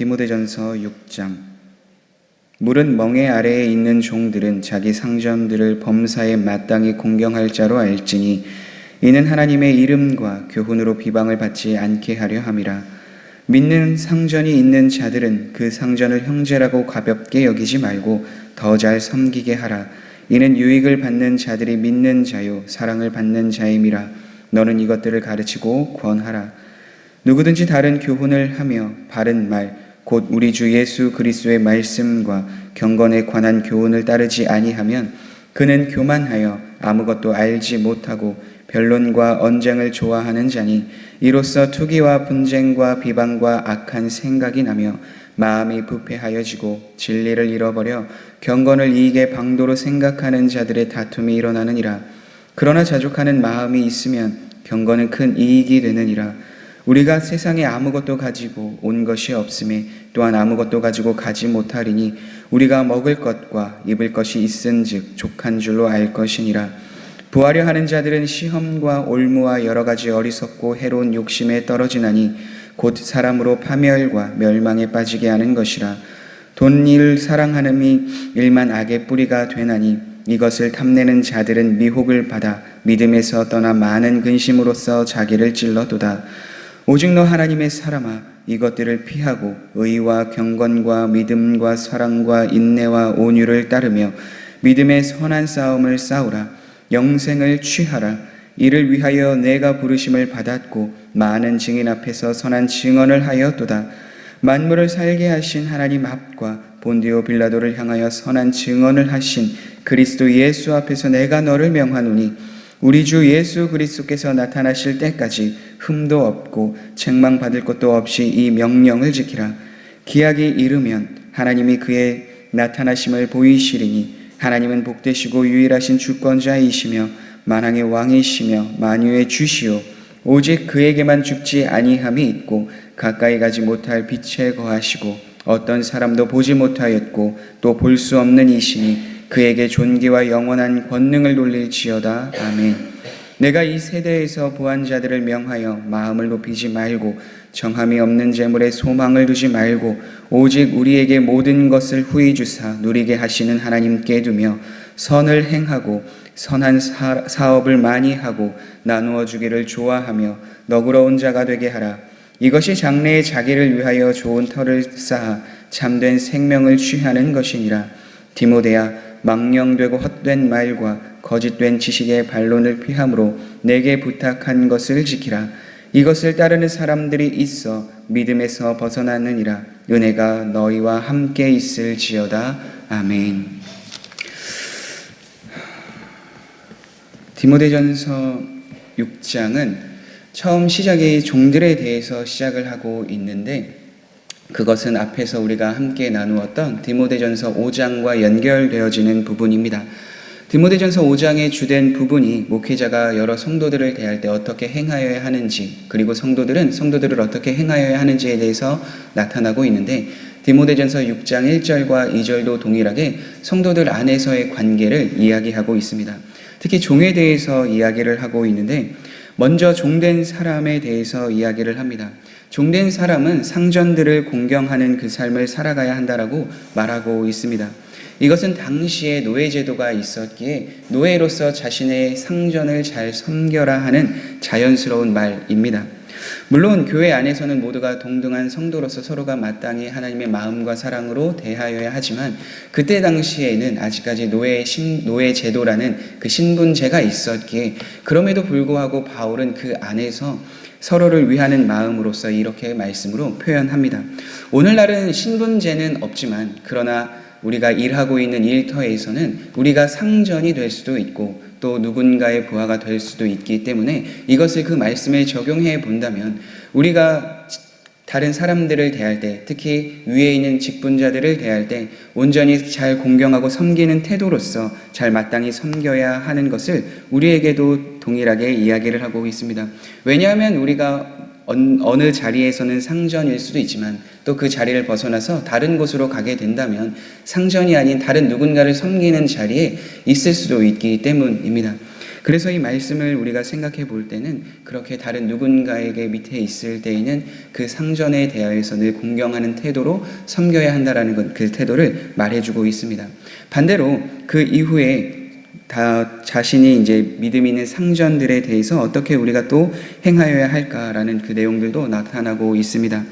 디모데전서 6장. 물은 멍에 아래에 있는 종들은 자기 상전들을 범사에 마땅히 공경할 자로 알지니 이는 하나님의 이름과 교훈으로 비방을 받지 않게 하려 함이라. 믿는 상전이 있는 자들은 그 상전을 형제라고 가볍게 여기지 말고 더 잘 섬기게 하라. 이는 유익을 받는 자들이 믿는 자요 사랑을 받는 자임이라. 너는 이것들을 가르치고 권하라. 누구든지 다른 교훈을 하며 바른 말 곧 우리 주 예수 그리스도의 말씀과 경건에 관한 교훈을 따르지 아니하면 그는 교만하여 아무것도 알지 못하고 변론과 언쟁을 좋아하는 자니 이로써 투기와 분쟁과 비방과 악한 생각이 나며 마음이 부패하여지고 진리를 잃어버려 경건을 이익의 방도로 생각하는 자들의 다툼이 일어나느니라. 그러나 자족하는 마음이 있으면 경건은 큰 이익이 되느니라. 우리가 세상에 아무것도 가지고 온 것이 없음에 또한 아무것도 가지고 가지 못하리니 우리가 먹을 것과 입을 것이 있은즉 족한 줄로 알 것이니라. 부하려 하는 자들은 시험과 올무와 여러 가지 어리석고 해로운 욕심에 떨어지나니 곧 사람으로 파멸과 멸망에 빠지게 하는 것이라. 돈을 사랑하는이 일만 악의 뿌리가 되나니 이것을 탐내는 자들은 미혹을 받아 믿음에서 떠나 많은 근심으로써 자기를 찔러도다. 오직 너 하나님의 사람아, 이것들을 피하고 의와 경건과 믿음과 사랑과 인내와 온유를 따르며 믿음의 선한 싸움을 싸우라. 영생을 취하라. 이를 위하여 내가 부르심을 받았고 많은 증인 앞에서 선한 증언을 하였도다. 만물을 살게 하신 하나님 앞과 본디오 빌라도를 향하여 선한 증언을 하신 그리스도 예수 앞에서 내가 너를 명하노니 우리 주 예수 그리스도께서 나타나실 때까지 흠도 없고 책망받을 것도 없이 이 명령을 지키라. 기약이 이르면 하나님이 그의 나타나심을 보이시리니 하나님은 복되시고 유일하신 주권자이시며 만왕의 왕이시며 만유의 주시오. 오직 그에게만 죽지 아니함이 있고 가까이 가지 못할 빛에 거하시고 어떤 사람도 보지 못하였고 또 볼 수 없는 이시니 그에게 존귀와 영원한 권능을 돌릴지어다. 아멘. 내가 이 세대에서 부한 자들을 명하여 마음을 높이지 말고 정함이 없는 재물에 소망을 두지 말고 오직 우리에게 모든 것을 후히 주사 누리게 하시는 하나님께 두며 선을 행하고 선한 사업을 많이 하고 나누어 주기를 좋아하며 너그러운 자가 되게 하라. 이것이 장래에 자기를 위하여 좋은 터를 쌓아 참된 생명을 취하는 것이니라. 디모데야, 망령되고 헛된 말과 거짓된 지식의 반론을 피함으로 내게 부탁한 것을 지키라. 이것을 따르는 사람들이 있어 믿음에서 벗어나느니라. 은혜가 너희와 함께 있을지어다. 아멘. 디모데전서 6장은 처음 시작이 종들에 대해서 시작을 하고 있는데 그것은 앞에서 우리가 함께 나누었던 디모데전서 5장과 연결되어지는 부분입니다. 디모데전서 5장의 주된 부분이 목회자가 여러 성도들을 대할 때 어떻게 행하여야 하는지 그리고 성도들은 성도들을 어떻게 행하여야 하는지에 대해서 나타나고 있는데 디모데전서 6장 1절과 2절도 동일하게 성도들 안에서의 관계를 이야기하고 있습니다. 특히 종에 대해서 이야기를 하고 있는데 먼저 종된 사람에 대해서 이야기를 합니다. 종된 사람은 상전들을 공경하는 그 삶을 살아가야 한다라고 말하고 있습니다. 이것은 당시에 노예제도가 있었기에 노예로서 자신의 상전을 잘 섬겨라 하는 자연스러운 말입니다. 물론 교회 안에서는 모두가 동등한 성도로서 서로가 마땅히 하나님의 마음과 사랑으로 대하여야 하지만 그때 당시에는 아직까지 노예 제도라는 그 신분제가 있었기에 그럼에도 불구하고 바울은 그 안에서 서로를 위하는 마음으로서 이렇게 말씀으로 표현합니다. 오늘날은 신분제는 없지만 그러나 우리가 일하고 있는 일터에서는 우리가 상전이 될 수도 있고 또 누군가의 부하가 될 수도 있기 때문에 이것을 그 말씀에 적용해 본다면 우리가 다른 사람들을 대할 때 특히 위에 있는 직분자들을 대할 때 온전히 잘 공경하고 섬기는 태도로서 잘 마땅히 섬겨야 하는 것을 우리에게도 동일하게 이야기를 하고 있습니다. 왜냐하면 우리가 어느 자리에서는 상전일 수도 있지만 또 그 자리를 벗어나서 다른 곳으로 가게 된다면 상전이 아닌 다른 누군가를 섬기는 자리에 있을 수도 있기 때문입니다. 그래서 이 말씀을 우리가 생각해 볼 때는 그렇게 다른 누군가에게 밑에 있을 때에는 그 상전에 대하여서 늘 공경하는 태도로 섬겨야 한다라는 그 태도를 말해주고 있습니다. 반대로 그 이후에 다 자신이 이제 믿음 있는 상전들에 대해서 어떻게 우리가 또 행하여야 할까라는 그 내용들도 나타나고 있습니다.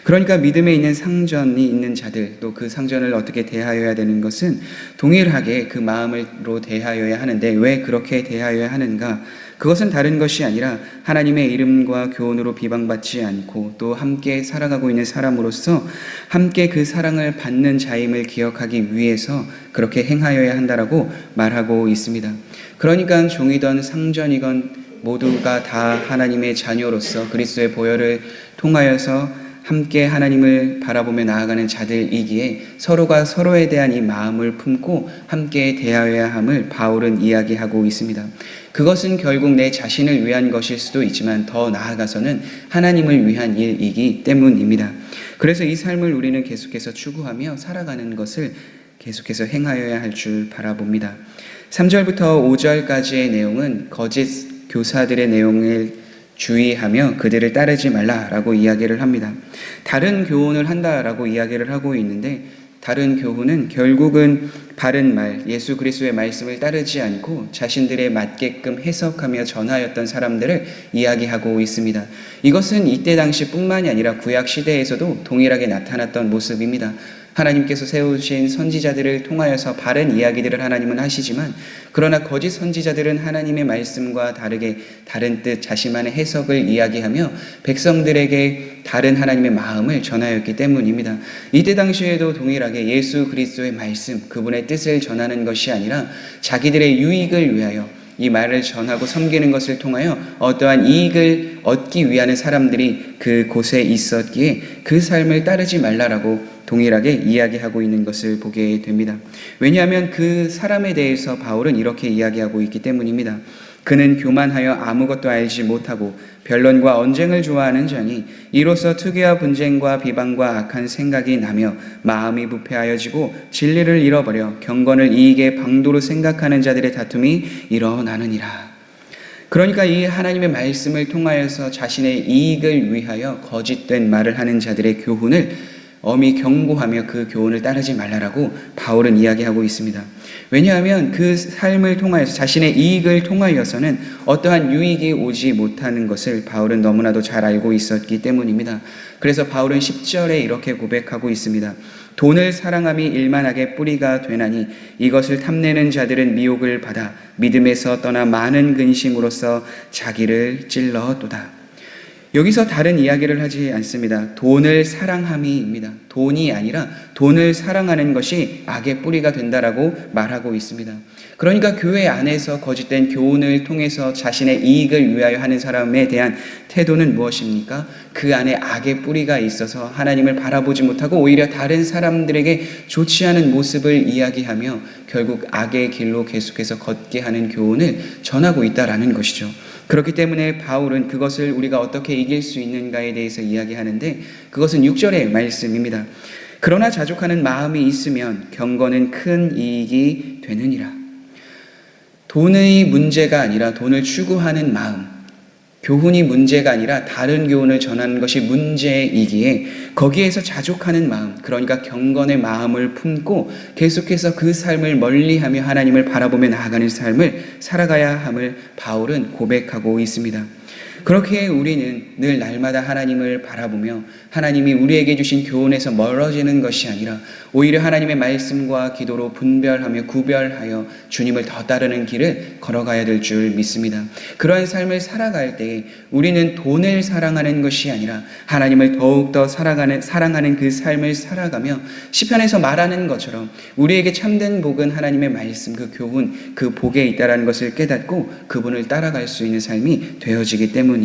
그러니까 믿음에 있는 상전이 있는 자들, 또 그 상전을 어떻게 대하여야 되는 것은 동일하게 그 마음으로 대하여야 하는데, 왜 그렇게 대하여야 하는가? 그것은 다른 것이 아니라 하나님의 이름과 교훈으로 비방받지 않고 또 함께 살아가고 있는 사람으로서 함께 그 사랑을 받는 자임을 기억하기 위해서 그렇게 행하여야 한다라고 말하고 있습니다. 그러니까 종이든 상전이건 모두가 다 하나님의 자녀로서 그리스도의 보혈을 통하여서 함께 하나님을 바라보며 나아가는 자들이기에 서로가 서로에 대한 이 마음을 품고 함께 대하여야 함을 바울은 이야기하고 있습니다. 그것은 결국 내 자신을 위한 것일 수도 있지만 더 나아가서는 하나님을 위한 일이기 때문입니다. 그래서 이 삶을 우리는 계속해서 추구하며 살아가는 것을 계속해서 행하여야 할 줄 바라봅니다. 3절부터 5절까지의 내용은 거짓 교사들의 내용을 주의하며 그들을 따르지 말라라고 이야기를 합니다. 다른 교훈을 한다라고 이야기를 하고 있는데, 다른 교훈은 결국은 바른 말, 예수 그리스도의 말씀을 따르지 않고 자신들에 맞게끔 해석하며 전하였던 사람들을 이야기하고 있습니다. 이것은 이때 당시뿐만이 아니라 구약 시대에서도 동일하게 나타났던 모습입니다. 하나님께서 세우신 선지자들을 통하여서 바른 이야기들을 하나님은 하시지만, 그러나 거짓 선지자들은 하나님의 말씀과 다르게 다른 뜻, 자신만의 해석을 이야기하며 백성들에게 다른 하나님의 마음을 전하였기 때문입니다. 이때 당시에도 동일하게 예수 그리스도의 말씀, 그분의 뜻을 전하는 것이 아니라 자기들의 유익을 위하여 이 말을 전하고 섬기는 것을 통하여 어떠한 이익을 얻기 위한 사람들이 그곳에 있었기에 그 삶을 따르지 말라라고 동일하게 이야기하고 있는 것을 보게 됩니다. 왜냐하면 그 사람에 대해서 바울은 이렇게 이야기하고 있기 때문입니다. 그는 교만하여 아무것도 알지 못하고 변론과 언쟁을 좋아하는 자니 이로써 투기와 분쟁과 비방과 악한 생각이 나며 마음이 부패하여지고 진리를 잃어버려 경건을 이익의 방도로 생각하는 자들의 다툼이 일어나느니라. 그러니까 이 하나님의 말씀을 통하여서 자신의 이익을 위하여 거짓된 말을 하는 자들의 교훈을 엄히 경고하며 그 교훈을 따르지 말라라고 바울은 이야기하고 있습니다. 왜냐하면 그 삶을 통하여서 자신의 이익을 통하여서는 어떠한 유익이 오지 못하는 것을 바울은 너무나도 잘 알고 있었기 때문입니다. 그래서 바울은 10절에 이렇게 고백하고 있습니다. 돈을 사랑함이 일만하게 뿌리가 되나니 이것을 탐내는 자들은 미혹을 받아 믿음에서 떠나 많은 근심으로써 자기를 찔러도다. 여기서 다른 이야기를 하지 않습니다. 돈을 사랑함이입니다. 돈이 아니라 돈을 사랑하는 것이 악의 뿌리가 된다라고 말하고 있습니다. 그러니까 교회 안에서 거짓된 교훈을 통해서 자신의 이익을 위하여 하는 사람에 대한 태도는 무엇입니까? 그 안에 악의 뿌리가 있어서 하나님을 바라보지 못하고 오히려 다른 사람들에게 좋지 않은 모습을 이야기하며 결국 악의 길로 계속해서 걷게 하는 교훈을 전하고 있다라는 것이죠. 그렇기 때문에 바울은 그것을 우리가 어떻게 이길 수 있는가에 대해서 이야기하는데, 그것은 6절의 말씀입니다. 그러나 자족하는 마음이 있으면 경건은 큰 이익이 되느니라. 돈의 문제가 아니라 돈을 추구하는 마음, 교훈이 문제가 아니라 다른 교훈을 전하는 것이 문제이기에 거기에서 자족하는 마음, 그러니까 경건의 마음을 품고 계속해서 그 삶을 멀리하며 하나님을 바라보며 나아가는 삶을 살아가야 함을 바울은 고백하고 있습니다. 그렇게 우리는 늘 날마다 하나님을 바라보며 하나님이 우리에게 주신 교훈에서 멀어지는 것이 아니라 오히려 하나님의 말씀과 기도로 분별하며 구별하여 주님을 더 따르는 길을 걸어가야 될 줄 믿습니다. 그러한 삶을 살아갈 때 우리는 돈을 사랑하는 것이 아니라 하나님을 더욱더 사랑하는 그 삶을 살아가며 시편에서 말하는 것처럼 우리에게 참된 복은 하나님의 말씀, 그 교훈, 그 복에 있다라는 것을 깨닫고 그분을 따라갈 수 있는 삶이 되어지기 때문입니다.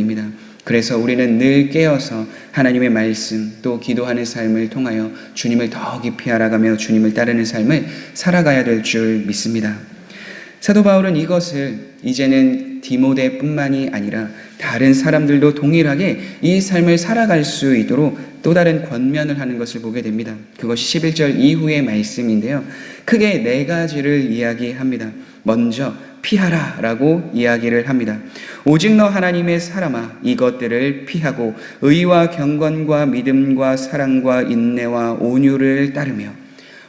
그래서 우리는 늘 깨어서 하나님의 말씀 또 기도하는 삶을 통하여 주님을 더 깊이 알아가며 주님을 따르는 삶을 살아가야 될 줄 믿습니다. 사도 바울은 이것을 이제는 디모데뿐만이 아니라 다른 사람들도 동일하게 이 삶을 살아갈 수 있도록 또 다른 권면을 하는 것을 보게 됩니다. 그것이 11절 이후의 말씀인데요. 크게 4가지를 이야기합니다. 먼저 피하라 라고 이야기를 합니다. 오직 너 하나님의 사람아, 이것들을 피하고 의와 경건과 믿음과 사랑과 인내와 온유를 따르며.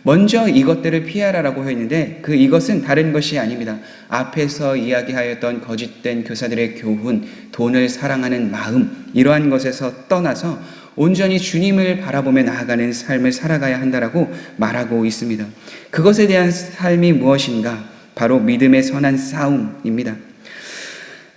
먼저 이것들을 피하라라고 했는데 이것은 다른 것이 아닙니다. 앞에서 이야기하였던 거짓된 교사들의 교훈, 돈을 사랑하는 마음, 이러한 것에서 떠나서 온전히 주님을 바라보며 나아가는 삶을 살아가야 한다라고 말하고 있습니다. 그것에 대한 삶이 무엇인가? 바로 믿음의 선한 싸움입니다.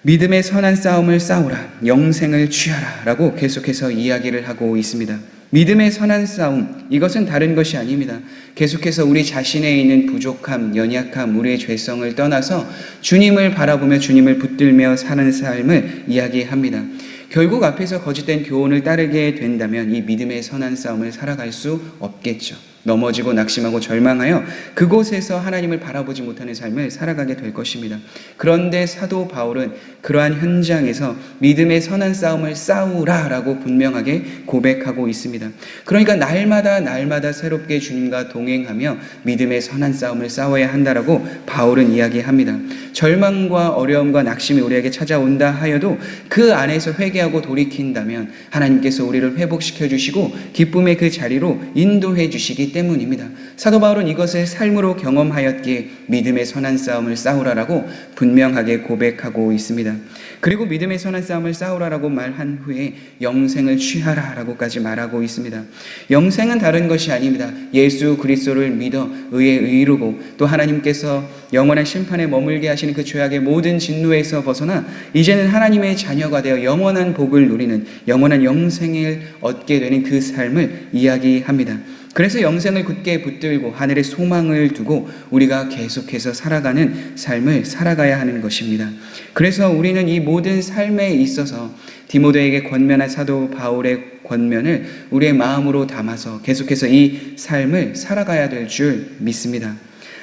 믿음의 선한 싸움을 싸우라, 영생을 취하라 라고 계속해서 이야기를 하고 있습니다. 믿음의 선한 싸움, 이것은 다른 것이 아닙니다. 계속해서 우리 자신에 있는 부족함, 연약함, 우리의 죄성을 떠나서 주님을 바라보며 주님을 붙들며 사는 삶을 이야기합니다. 결국 앞에서 거짓된 교훈을 따르게 된다면 이 믿음의 선한 싸움을 살아갈 수 없겠죠. 넘어지고 낙심하고 절망하여 그곳에서 하나님을 바라보지 못하는 삶을 살아가게 될 것입니다. 그런데 사도 바울은 그러한 현장에서 믿음의 선한 싸움을 싸우라라고 분명하게 고백하고 있습니다. 그러니까 날마다 새롭게 주님과 동행하며 믿음의 선한 싸움을 싸워야 한다라고 바울은 이야기합니다. 절망과 어려움과 낙심이 우리에게 찾아온다 하여도 그 안에서 회개하고 돌이킨다면 하나님께서 우리를 회복시켜 주시고 기쁨의 그 자리로 인도해 주시기 때문입니다. 사도 바울은 이것을 삶으로 경험하였기에 믿음의 선한 싸움을 싸우라라고 분명하게 고백하고 있습니다. 그리고 믿음의 선한 싸움을 싸우라라고 말한 후에 영생을 취하라라고까지 말하고 있습니다. 영생은 다른 것이 아닙니다. 예수 그리스도를 믿어 의에 이르고 또 하나님께서 영원한 심판에 머물게 하시는 그 죄악의 모든 진노에서 벗어나 이제는 하나님의 자녀가 되어 영원한 복을 누리는 영원한 영생을 얻게 되는 그 삶을 이야기합니다. 그래서 영생을 굳게 붙들고 하늘의 소망을 두고 우리가 계속해서 살아가는 삶을 살아가야 하는 것입니다. 그래서 우리는 이 모든 삶에 있어서 디모데에게 권면한 사도 바울의 권면을 우리의 마음으로 담아서 계속해서 이 삶을 살아가야 될 줄 믿습니다.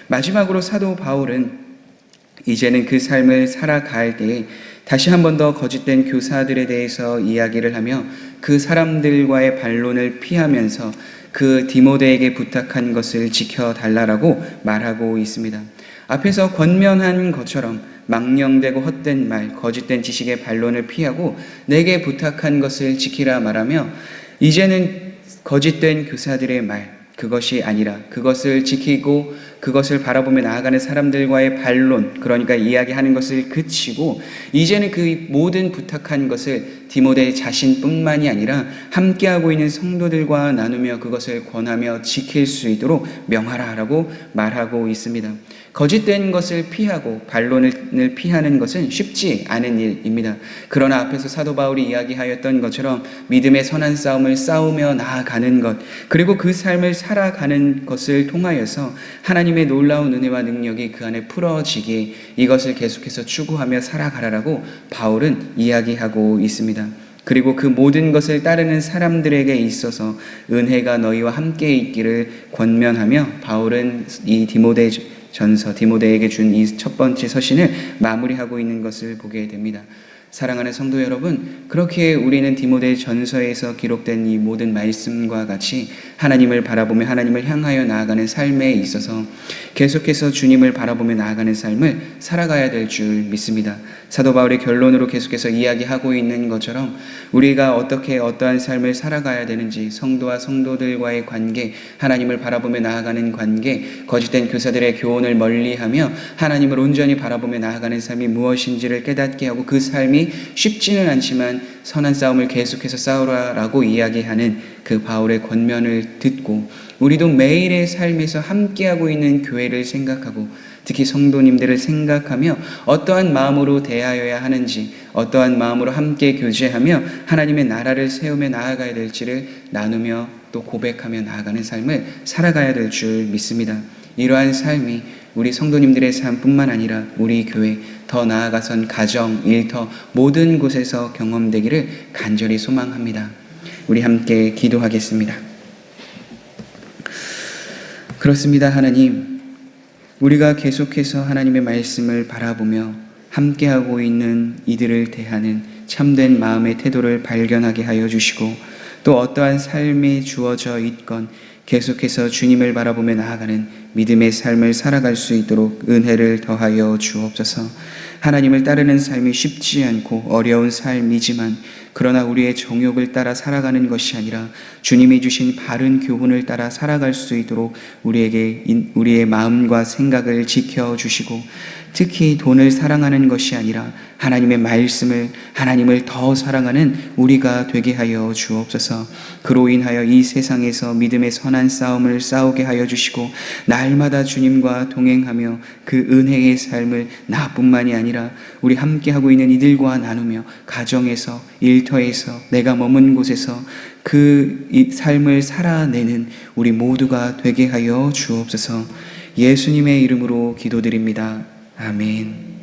마지막으로 사도 바울은 이제는 그 삶을 살아갈 때에 다시 한 번 더 거짓된 교사들에 대해서 이야기를 하며 그 사람들과의 반론을 피하면서 그 디모데에게 부탁한 것을 지켜달라고 말하고 있습니다. 앞에서 권면한 것처럼 망령되고 헛된 말, 거짓된 지식의 반론을 피하고 내게 부탁한 것을 지키라 말하며 이제는 거짓된 교사들의 말, 그것이 아니라 그것을 지키고 그것을 바라보며 나아가는 사람들과의 반론, 그러니까 이야기하는 것을 그치고 이제는 그 모든 부탁한 것을 디모데 자신뿐만이 아니라 함께하고 있는 성도들과 나누며 그것을 권하며 지킬 수 있도록 명하라라고 말하고 있습니다. 거짓된 것을 피하고 반론을 피하는 것은 쉽지 않은 일입니다. 그러나 앞에서 사도 바울이 이야기하였던 것처럼 믿음의 선한 싸움을 싸우며 나아가는 것, 그리고 그 삶을 살아가는 것을 통하여서 하나님의 놀라운 은혜와 능력이 그 안에 풀어지기에 이것을 계속해서 추구하며 살아가라라고 바울은 이야기하고 있습니다. 그리고 그 모든 것을 따르는 사람들에게 있어서 은혜가 너희와 함께 있기를 권면하며 바울은 이 디모데에게 준 이 첫 번째 서신을 마무리하고 있는 것을 보게 됩니다. 사랑하는 성도 여러분, 그렇게 우리는 디모데 전서에서 기록된 이 모든 말씀과 같이 하나님을 바라보며 하나님을 향하여 나아가는 삶에 있어서 계속해서 주님을 바라보며 나아가는 삶을 살아가야 될 줄 믿습니다. 사도 바울의 결론으로 계속해서 이야기하고 있는 것처럼 우리가 어떻게 어떠한 삶을 살아가야 되는지, 성도와 성도들과의 관계, 하나님을 바라보며 나아가는 관계, 거짓된 교사들의 교훈을 멀리하며 하나님을 온전히 바라보며 나아가는 삶이 무엇인지를 깨닫게 하고 그 삶이 쉽지는 않지만 선한 싸움을 계속해서 싸우라라고 이야기하는 그 바울의 권면을 듣고 우리도 매일의 삶에서 함께하고 있는 교회를 생각하고 특히 성도님들을 생각하며 어떠한 마음으로 대하여야 하는지, 어떠한 마음으로 함께 교제하며 하나님의 나라를 세우며 나아가야 될지를 나누며 또 고백하며 나아가는 삶을 살아가야 될 줄 믿습니다. 이러한 삶이 우리 성도님들의 삶뿐만 아니라 우리 교회, 더 나아가선 가정, 일터 모든 곳에서 경험되기를 간절히 소망합니다. 우리 함께 기도하겠습니다. 그렇습니다. 하나님, 우리가 계속해서 하나님의 말씀을 바라보며 함께하고 있는 이들을 대하는 참된 마음의 태도를 발견하게 하여 주시고 또 어떠한 삶이 주어져 있건 계속해서 주님을 바라보며 나아가는 믿음의 삶을 살아갈 수 있도록 은혜를 더하여 주옵소서. 하나님을 따르는 삶이 쉽지 않고 어려운 삶이지만 그러나 우리의 정욕을 따라 살아가는 것이 아니라 주님이 주신 바른 교훈을 따라 살아갈 수 있도록 우리의 마음과 생각을 지켜주시고, 특히 돈을 사랑하는 것이 아니라 하나님의 말씀을, 하나님을 더 사랑하는 우리가 되게 하여 주옵소서. 그로 인하여 이 세상에서 믿음의 선한 싸움을 싸우게 하여 주시고, 날마다 주님과 동행하며 그 은혜의 삶을 나뿐만이 아니라 우리 함께하고 있는 이들과 나누며 가정에서, 일터에서, 내가 머문 곳에서 그 삶을 살아내는 우리 모두가 되게 하여 주옵소서. 예수님의 이름으로 기도드립니다. 아멘.